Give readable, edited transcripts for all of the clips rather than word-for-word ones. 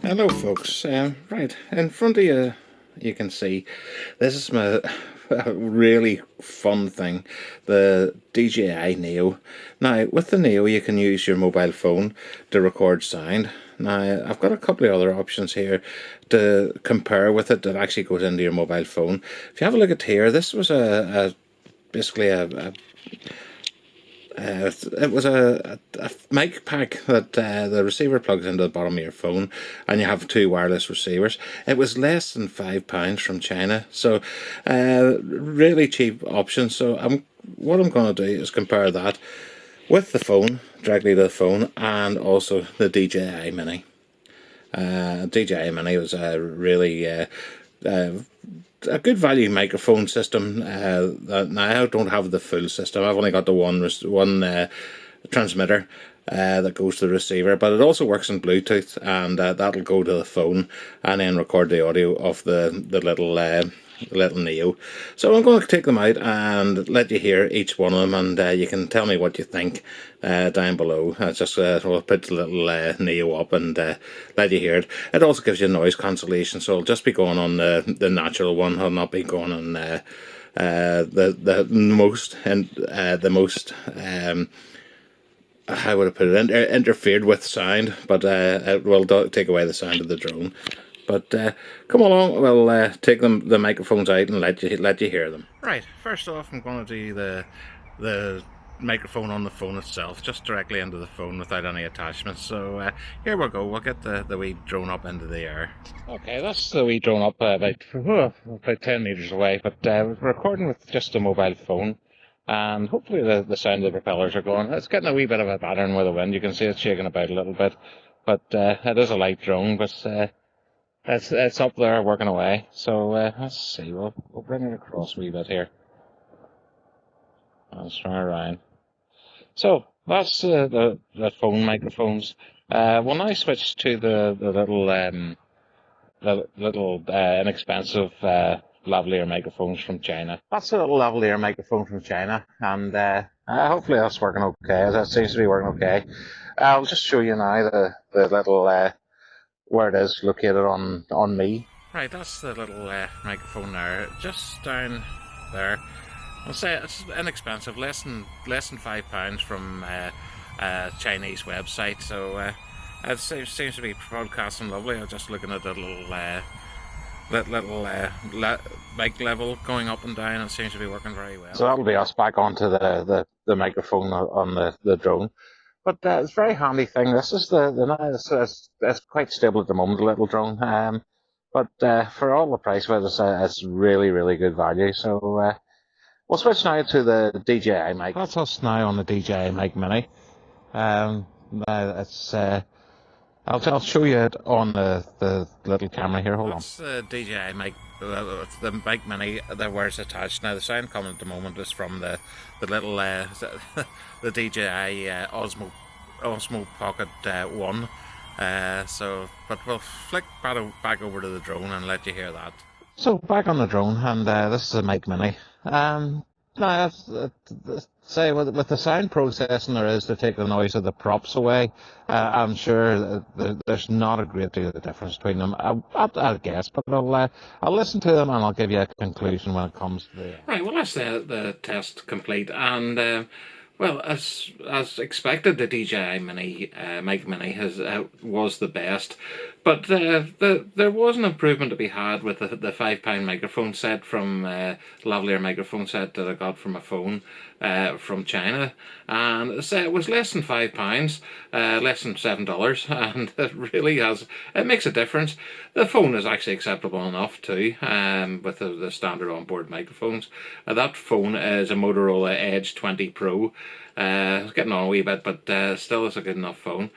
Hello folks, right, in front of you you can see this is my really fun thing, the DJI Neo. Now with the Neo you can use your mobile phone to record sound. Now I've got a couple of other options here to compare with it that actually goes into your mobile phone. If you have a look at here, this was basically it was a mic pack that the receiver plugs into the bottom of your phone, and you have two wireless receivers. It was less than £5 from China, so really cheap option. So what I'm going to do is compare that with the phone, directly to the phone, and also the DJI Mini. DJI Mini was uh, a good value microphone system. Now I don't have the full system. I've only got the one transmitter that goes to the receiver, but it also works in Bluetooth, and that'll go to the phone and then record the audio of the little Neo. So I'm going to take them out and let you hear each one of them, and you can tell me what you think down below. We'll put the little Neo up and let you hear it. It also gives you noise cancellation, so I'll just be going on the natural one. I'll not be going on the most how would I put it, interfered with sound, but it will take away the sound of the drone. But come along, we'll take the microphones out and let you hear them. Right, first off I'm going to do the microphone on the phone itself, just directly into the phone without any attachments. So here we go, we'll get the wee drone up into the air. Okay, that's the wee drone up about 10 metres away, but we're recording with just a mobile phone. And hopefully the sound of the propellers are going. It's getting a wee bit of a pattern with the wind. You can see it's shaking about a little bit, but it is a light drone, but it's up there working away. So let's see, we'll bring it across a wee bit here. Let's turn around. So that's the phone microphones. We'll now switch to the little inexpensive lavalier microphones from China. That's a little lavalier microphone from China, and hopefully that's working okay. That seems to be working okay. I'll just show you now the little where it is located on me. Right, that's the little microphone there, just down there. I'll say it's inexpensive, less than £5 from a Chinese website. So it seems to be broadcasting lovely. I'm just looking at the little mic level going up and down. It seems to be working very well. So that'll be us back onto the microphone on the drone. But it's a very handy thing. This is it's quite stable at the moment, the little drone. But for all the price of it, it's really good value. So we'll switch now to the DJI mic. That's us now on the DJI Mic Mini. It's I'll show you it on the little camera here. Hold on. That's the DJI Mic, the Mic Mini where it's attached. Now the sound coming at the moment is from the little the DJI Osmo Pocket 1. But we'll flick back over to the drone and let you hear that. So back on the drone, and this is the Mic Mini. Now, say with the sound processing there is to take the noise of the props away, I'm sure there's not a great deal of difference between them. I'll guess, but I'll listen to them and I'll give you a conclusion when it comes to the... Right, well that's the test complete, and well, as expected, the DJI Mini Mic Mini was the best, but there was an improvement to be had with the £5 microphone set from lavalier microphone set that I got from a phone from China, and it was less than £5, less than $7, and it makes a difference. The phone is actually acceptable enough too, with the standard onboard microphones. That phone is a Motorola Edge 20 Pro. It's getting on a wee bit, but still is a good enough phone.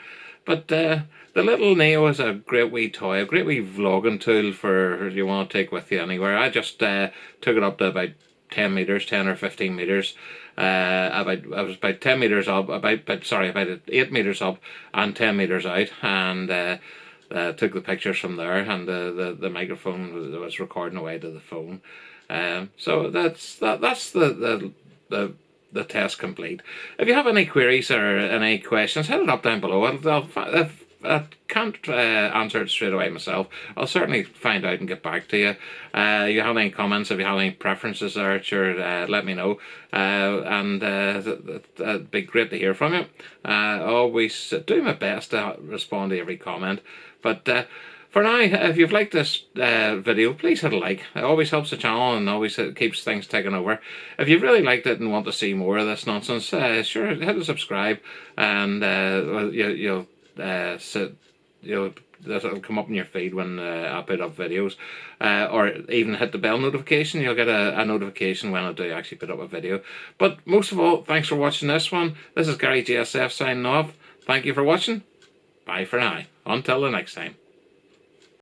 But the little Neo is a great wee toy, a great wee vlogging tool for you want to take with you anywhere. I just took it up to about 10 meters, 10 or 15 meters. I was about 10 meters up, about 8 meters up and 10 meters out, and took the pictures from there, and the microphone was recording away to the phone. So that's the test complete. If you have any queries or any questions, hit it up down below. I'll I can't answer it straight away myself, I'll certainly find out and get back to you. You have any comments, if you have any preferences there, sure, let me know. And it'd be great to hear from you. I always do my best to respond to every comment. But for now, if you've liked this video, please hit a like. It always helps the channel and always keeps things taking over. If you've really liked it and want to see more of this nonsense, sure, hit a subscribe, and you'll it'll come up in your feed when I put up videos, or even hit the bell notification. You'll get a notification when I do actually put up a video. But most of all, thanks for watching this one. This is Gary GSF signing off. Thank you for watching. Bye for now. Until the next time.